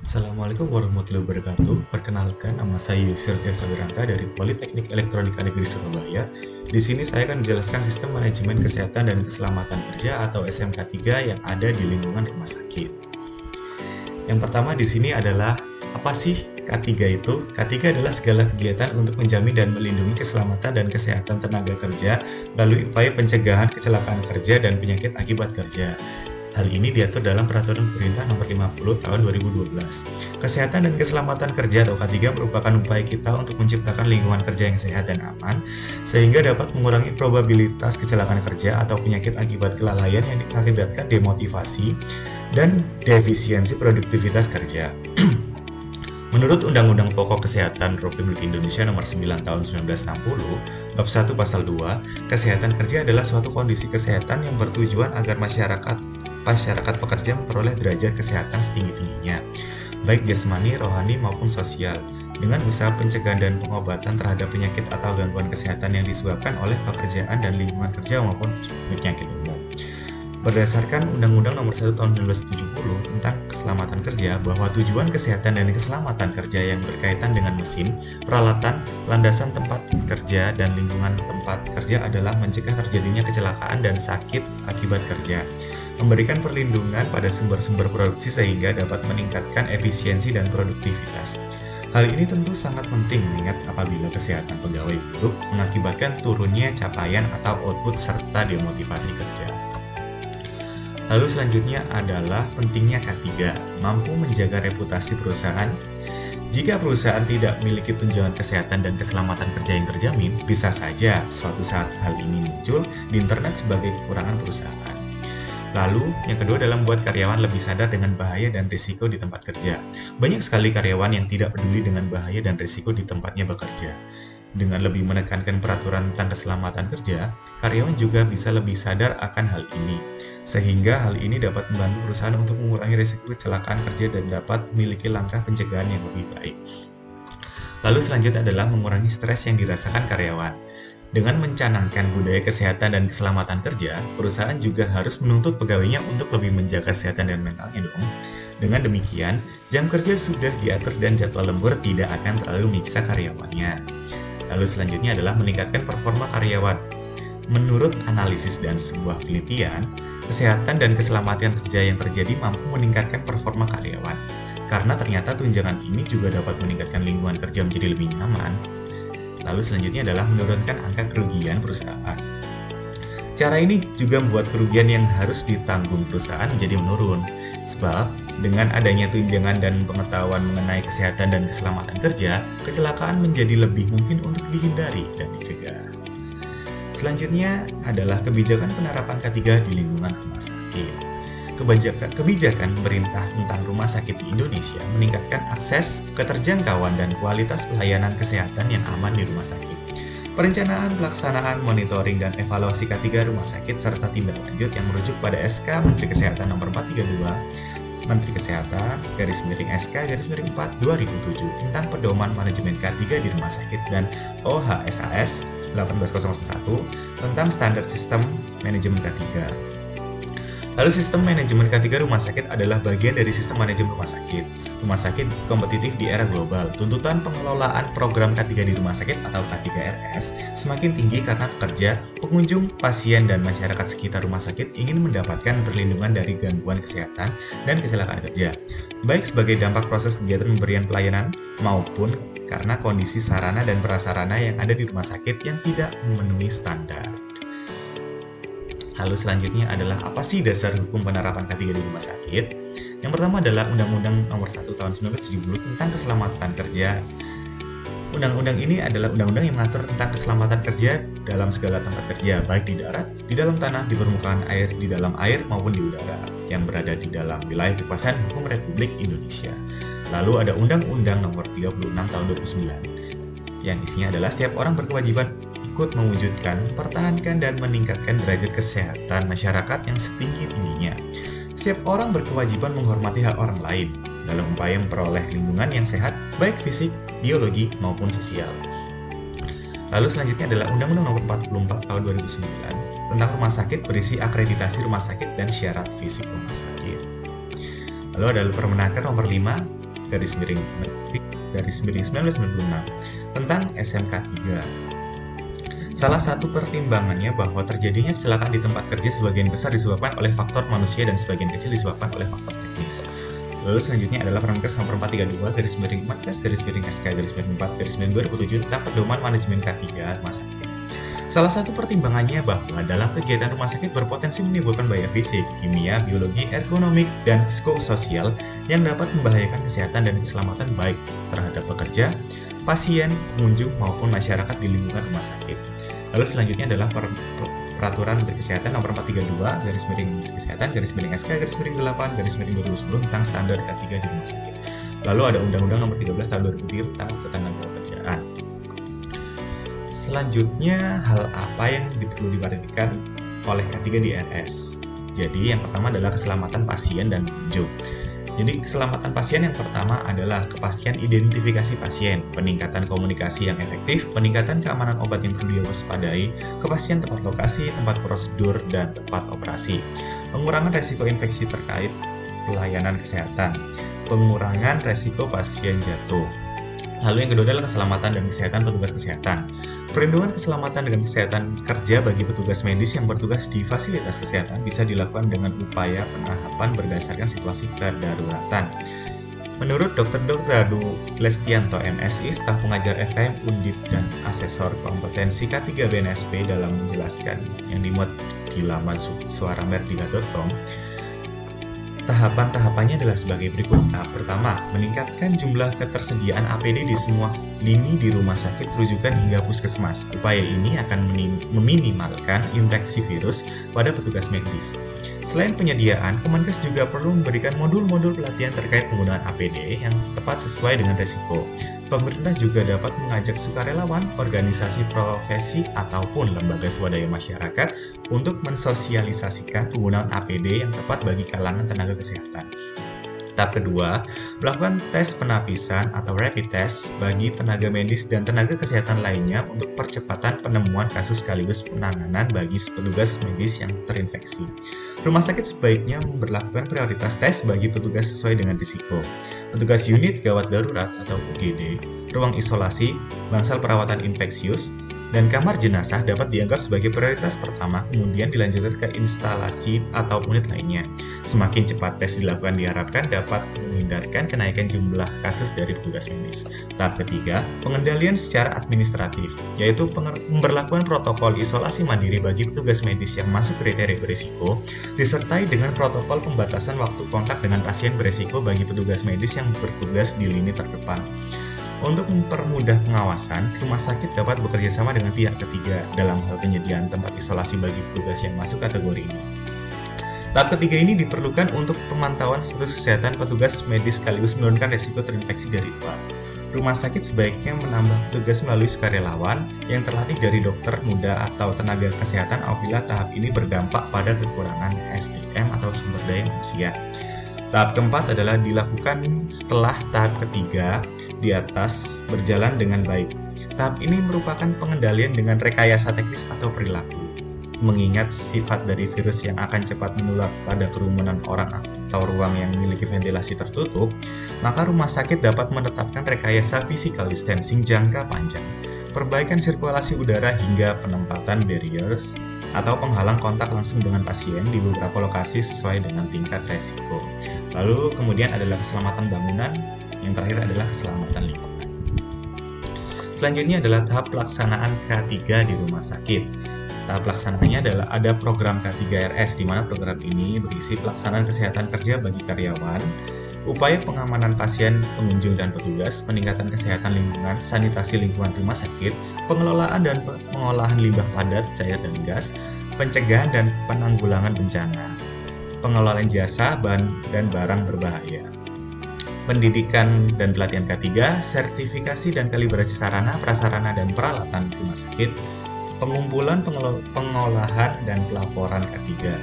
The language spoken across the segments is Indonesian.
Assalamualaikum warahmatullahi wabarakatuh. Perkenalkan, nama saya Yusir Sabiranta dari Politeknik Elektronika Negeri Surabaya. Di sini saya akan menjelaskan sistem manajemen kesehatan dan keselamatan kerja atau SMK 3 yang ada di lingkungan rumah sakit. Yang pertama di sini adalah apa sih K3 itu? K3 adalah segala kegiatan untuk menjamin dan melindungi keselamatan dan kesehatan tenaga kerja melalui upaya pencegahan kecelakaan kerja dan penyakit akibat kerja. Hal ini diatur dalam Peraturan Pemerintah Nomor 50 Tahun 2012. Kesehatan dan keselamatan kerja atau K3 merupakan upaya kita untuk menciptakan lingkungan kerja yang sehat dan aman, sehingga dapat mengurangi probabilitas kecelakaan kerja atau penyakit akibat kelalaian yang mengakibatkan demotivasi dan defisiensi produktivitas kerja. Menurut Undang-Undang Pokok Kesehatan Republik Indonesia Nomor 9 Tahun 1960, Bab 1 Pasal 2, kesehatan kerja adalah suatu kondisi kesehatan yang bertujuan agar masyarakat pekerja memperoleh derajat kesehatan setinggi-tingginya, baik jasmani, rohani, maupun sosial, dengan usaha pencegahan dan pengobatan terhadap penyakit atau gangguan kesehatan yang disebabkan oleh pekerjaan dan lingkungan kerja maupun penyakit umum. Berdasarkan Undang-Undang Nomor 1 Tahun 1970 tentang keselamatan kerja, bahwa tujuan kesehatan dan keselamatan kerja yang berkaitan dengan mesin, peralatan, landasan tempat kerja, dan lingkungan tempat kerja adalah mencegah terjadinya kecelakaan dan sakit akibat kerja, memberikan perlindungan pada sumber-sumber produksi sehingga dapat meningkatkan efisiensi dan produktivitas. Hal ini tentu sangat penting mengingat apabila kesehatan pegawai buruk mengakibatkan turunnya capaian atau output serta demotivasi kerja. Lalu selanjutnya adalah pentingnya K3, mampu menjaga reputasi perusahaan. Jika perusahaan tidak memiliki tunjangan kesehatan dan keselamatan kerja yang terjamin, bisa saja suatu saat hal ini muncul di internet sebagai kekurangan perusahaan. Lalu, yang kedua adalah membuat karyawan lebih sadar dengan bahaya dan risiko di tempat kerja. Banyak sekali karyawan yang tidak peduli dengan bahaya dan risiko di tempatnya bekerja. Dengan lebih menekankan peraturan tentang keselamatan kerja, karyawan juga bisa lebih sadar akan hal ini. Sehingga hal ini dapat membantu perusahaan untuk mengurangi risiko kecelakaan kerja dan dapat memiliki langkah pencegahan yang lebih baik. Lalu selanjutnya adalah mengurangi stres yang dirasakan karyawan. Dengan mencanangkan budaya kesehatan dan keselamatan kerja, perusahaan juga harus menuntut pegawainya untuk lebih menjaga kesehatan dan mentalnya dong. Dengan demikian, jam kerja sudah diatur dan jadwal lembur tidak akan terlalu menyiksa karyawannya. Lalu selanjutnya adalah meningkatkan performa karyawan. Menurut analisis dan sebuah penelitian, kesehatan dan keselamatan kerja yang terjadi mampu meningkatkan performa karyawan. Karena ternyata tunjangan ini juga dapat meningkatkan lingkungan kerja menjadi lebih nyaman. Lalu selanjutnya adalah menurunkan angka kerugian perusahaan. Cara ini juga membuat kerugian yang harus ditanggung perusahaan menjadi menurun. Sebab, dengan adanya tunjangan dan pengetahuan mengenai kesehatan dan keselamatan kerja, kecelakaan menjadi lebih mungkin untuk dihindari dan dicegah. Selanjutnya adalah kebijakan penerapan K3 di lingkungan rumah sakit. Kebijakan pemerintah tentang rumah sakit di Indonesia meningkatkan akses, keterjangkauan, dan kualitas pelayanan kesehatan yang aman di rumah sakit. Perencanaan, pelaksanaan, monitoring, dan evaluasi K3 rumah sakit serta tindak lanjut yang merujuk pada SK Menteri Kesehatan Nomor 432 Menteri Kesehatan _SK_4 2007 tentang pedoman manajemen K3 di rumah sakit dan OHSAS 18001 tentang standar sistem manajemen K3. Lalu sistem manajemen K3 rumah sakit adalah bagian dari sistem manajemen rumah sakit. Rumah sakit kompetitif di era global. Tuntutan pengelolaan program K3 di rumah sakit atau K3RS semakin tinggi karena pekerja, pengunjung, pasien, dan masyarakat sekitar rumah sakit ingin mendapatkan perlindungan dari gangguan kesehatan dan kecelakaan kerja, baik sebagai dampak proses kegiatan pemberian pelayanan maupun karena kondisi sarana dan prasarana yang ada di rumah sakit yang tidak memenuhi standar. Lalu selanjutnya adalah apa sih dasar hukum penerapan K3 di rumah sakit? Yang pertama adalah Undang-Undang Nomor 1 Tahun 1970 tentang keselamatan kerja. Undang-undang ini adalah undang-undang yang mengatur tentang keselamatan kerja dalam segala tempat kerja, baik di darat, di dalam tanah, di permukaan air, di dalam air, maupun di udara, yang berada di dalam wilayah kekuasaan hukum Republik Indonesia. Lalu ada Undang-Undang Nomor 36 Tahun 2009, yang isinya adalah setiap orang berkewajiban ikut mewujudkan, mempertahankan, dan meningkatkan derajat kesehatan masyarakat yang setinggi-tingginya. Setiap orang berkewajiban menghormati hak orang lain dalam upaya memperoleh lingkungan yang sehat, baik fisik, biologi, maupun sosial. Lalu selanjutnya adalah Undang-Undang Nomor 44 Tahun 2009 tentang rumah sakit berisi akreditasi rumah sakit dan syarat fisik rumah sakit. Lalu ada Permenaker Nomor 5 1996 tentang SMK 3. Salah satu pertimbangannya bahwa terjadinya kecelakaan di tempat kerja sebagian besar disebabkan oleh faktor manusia dan sebagian kecil disebabkan oleh faktor teknis. Lalu selanjutnya adalah Permenkes nomor 432/14/SK/4/2007 tentang pedoman manajemen K3 rumah sakit. Salah satu pertimbangannya bahwa dalam kegiatan rumah sakit berpotensi menimbulkan bahaya fisik, kimia, biologi, ergonomik, dan psikososial yang dapat membahayakan kesehatan dan keselamatan baik terhadap pekerja, pasien, pengunjung, maupun masyarakat di lingkungan rumah sakit. Lalu selanjutnya adalah Peraturan Menteri Kesehatan nomor 432/SK/8/2010 tentang standar K3 di rumah sakit. Lalu ada Undang-Undang nomor 13 tahun 2003 tentang ketenagakerjaan. Selanjutnya, hal apa yang perlu diperhatikan oleh K3 di RS? Jadi, yang pertama adalah keselamatan pasien dan pengunjung. Jadi, keselamatan pasien yang pertama adalah kepastian identifikasi pasien, peningkatan komunikasi yang efektif, peningkatan keamanan obat yang perlu diwaspadai, kepastian tempat lokasi, tempat prosedur, dan tempat operasi, pengurangan resiko infeksi terkait pelayanan kesehatan, pengurangan resiko pasien jatuh. Lalu yang kedua adalah keselamatan dan kesehatan petugas kesehatan. Perlindungan keselamatan dan kesehatan kerja bagi petugas medis yang bertugas di fasilitas kesehatan bisa dilakukan dengan upaya penahapan berdasarkan situasi kedaruratan. Menurut Dr. Radu Lestianto MSI, staf pengajar FM, Undip, dan asesor kompetensi K3 BNSP dalam menjelaskan yang dimuat di laman suaramerdiga.com, tahapan-tahapannya adalah sebagai berikut. Tahap pertama, meningkatkan jumlah ketersediaan APD di semua lini di rumah sakit rujukan hingga puskesmas. Upaya ini akan meminimalkan infeksi virus pada petugas medis. Selain penyediaan, Kemenkes juga perlu memberikan modul-modul pelatihan terkait penggunaan APD yang tepat sesuai dengan resiko. Pemerintah juga dapat mengajak sukarelawan, organisasi profesi, ataupun lembaga swadaya masyarakat untuk mensosialisasikan penggunaan APD yang tepat bagi kalangan tenaga kesehatan. Tahap kedua, melakukan tes penapisan atau rapid test bagi tenaga medis dan tenaga kesehatan lainnya untuk percepatan penemuan kasus sekaligus penanganan bagi petugas medis yang terinfeksi. Rumah sakit sebaiknya memberlakukan prioritas tes bagi petugas sesuai dengan risiko. Petugas unit gawat darurat atau UGD, ruang isolasi, bangsal perawatan infeksius, dan kamar jenazah dapat dianggap sebagai prioritas pertama, kemudian dilanjutkan ke instalasi atau unit lainnya. Semakin cepat tes dilakukan diharapkan dapat menghindarkan kenaikan jumlah kasus dari petugas medis. Tahap ketiga, pengendalian secara administratif, yaitu pemberlakuan protokol isolasi mandiri bagi petugas medis yang masuk kriteria berisiko, disertai dengan protokol pembatasan waktu kontak dengan pasien berisiko bagi petugas medis yang bertugas di lini terdepan. Untuk mempermudah pengawasan, rumah sakit dapat bekerja sama dengan pihak ketiga dalam hal penyediaan tempat isolasi bagi petugas yang masuk kategori ini. Tahap ketiga ini diperlukan untuk pemantauan status kesehatan petugas medis sekaligus menurunkan resiko terinfeksi dari luar. Rumah sakit sebaiknya menambah petugas melalui sukarelawan yang terlatih dari dokter muda atau tenaga kesehatan apabila tahap ini berdampak pada kekurangan SDM atau sumber daya manusia. Tahap keempat adalah dilakukan setelah tahap ketiga di atas berjalan dengan baik. Tahap ini merupakan pengendalian dengan rekayasa teknis atau perilaku. Mengingat sifat dari virus yang akan cepat menular pada kerumunan orang atau ruang yang memiliki ventilasi tertutup, maka rumah sakit dapat menetapkan rekayasa physical distancing jangka panjang, perbaikan sirkulasi udara hingga penempatan barriers atau penghalang kontak langsung dengan pasien di beberapa lokasi sesuai dengan tingkat resiko. Lalu kemudian adalah keselamatan bangunan, yang terakhir adalah keselamatan lingkungan. Selanjutnya adalah tahap pelaksanaan K3 di rumah sakit. Tahap pelaksanaannya adalah ada program K3RS, di mana program ini berisi pelaksanaan kesehatan kerja bagi karyawan, upaya pengamanan pasien, pengunjung, dan petugas, peningkatan kesehatan lingkungan, sanitasi lingkungan rumah sakit, pengelolaan dan pengolahan limbah padat, cair, dan gas, pencegahan dan penanggulangan bencana, pengelolaan jasa, bahan, dan barang berbahaya, pendidikan dan pelatihan K3, sertifikasi dan kalibrasi sarana, prasarana, dan peralatan rumah sakit, pengumpulan, pengolahan, dan pelaporan K3.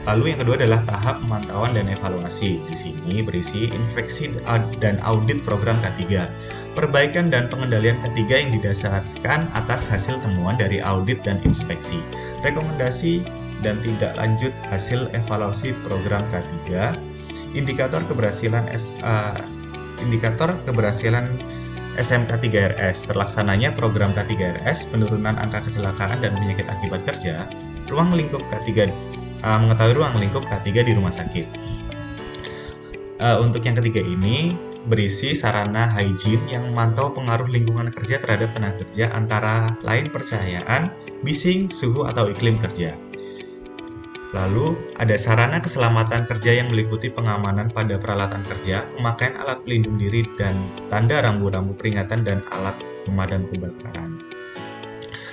Lalu yang kedua adalah tahap pemantauan dan evaluasi. Di sini berisi infeksi dan audit program K3, perbaikan dan pengendalian K3 yang didasarkan atas hasil temuan dari audit dan inspeksi, rekomendasi dan tindak lanjut hasil evaluasi program K3, indikator keberhasilan SMK 3RS, terlaksananya program K3RS, penurunan angka kecelakaan dan penyakit akibat kerja, ruang lingkup K3, mengetahui ruang lingkup K3 di rumah sakit. Untuk yang ketiga ini berisi sarana hygiene yang memantau pengaruh lingkungan kerja terhadap tenaga kerja, antara lain pencahayaan, bising, suhu atau iklim kerja. Lalu ada sarana keselamatan kerja yang meliputi pengamanan pada peralatan kerja, pemakaian alat pelindung diri dan tanda rambu-rambu peringatan dan alat pemadam kebakaran.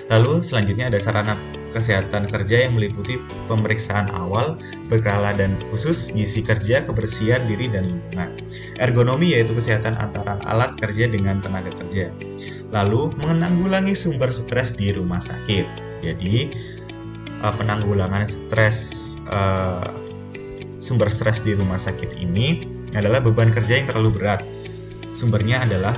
Lalu selanjutnya ada sarana kesehatan kerja yang meliputi pemeriksaan awal, berkala dan khusus, gizi kerja, kebersihan diri dan lingkungan. Ergonomi yaitu kesehatan antara alat kerja dengan tenaga kerja. Lalu menanggulangi sumber stres di rumah sakit. Jadi penanggulangan sumber stres di rumah sakit ini adalah beban kerja yang terlalu berat. Sumbernya adalah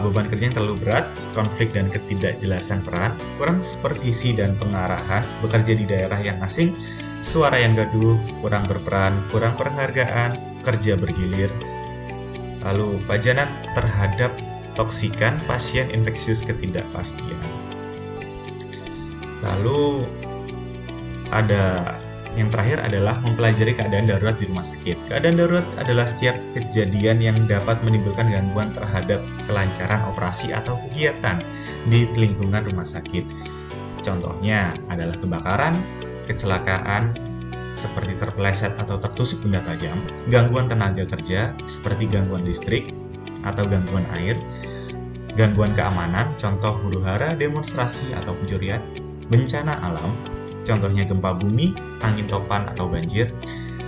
beban kerja yang terlalu berat, konflik dan ketidakjelasan peran, kurang supervisi dan pengarahan, bekerja di daerah yang asing, suara yang gaduh, kurang berperan, kurang penghargaan, kerja bergilir. Lalu pajanan terhadap toksikan, pasien infeksius, ketidakpastian. Lalu ada yang terakhir adalah mempelajari keadaan darurat di rumah sakit. Keadaan darurat adalah setiap kejadian yang dapat menimbulkan gangguan terhadap kelancaran operasi atau kegiatan di lingkungan rumah sakit. Contohnya adalah kebakaran, kecelakaan seperti terpeleset atau tertusuk benda tajam, gangguan tenaga kerja seperti gangguan listrik atau gangguan air, gangguan keamanan, contoh huru-hara, demonstrasi atau pencurian, bencana alam, contohnya gempa bumi, angin topan atau banjir,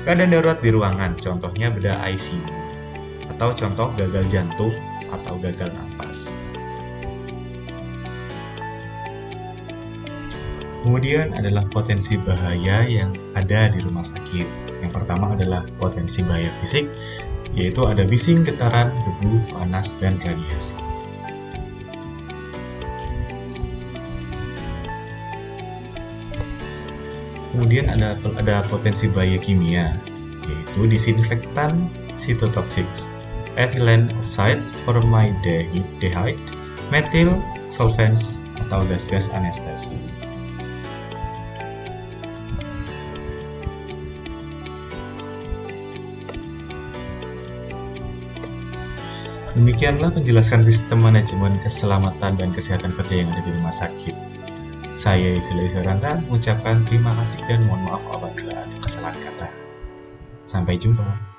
keadaan darurat di ruangan, contohnya bedah ICU, atau contoh gagal jantung atau gagal napas. Kemudian adalah potensi bahaya yang ada di rumah sakit. Yang pertama adalah potensi bahaya fisik, yaitu ada bising, getaran, debu, panas, dan radiasi. Kemudian ada potensi bahaya kimia, yaitu disinfektan, cytotoxics, ethylene oxide, formaldehyde, methyl solvents, atau gas-gas anestesi. Demikianlah penjelasan sistem manajemen keselamatan dan kesehatan kerja yang ada di rumah sakit. Saya Yusila Iswaranta mengucapkan terima kasih dan mohon maaf apabila ada kesalahan kata. Sampai jumpa.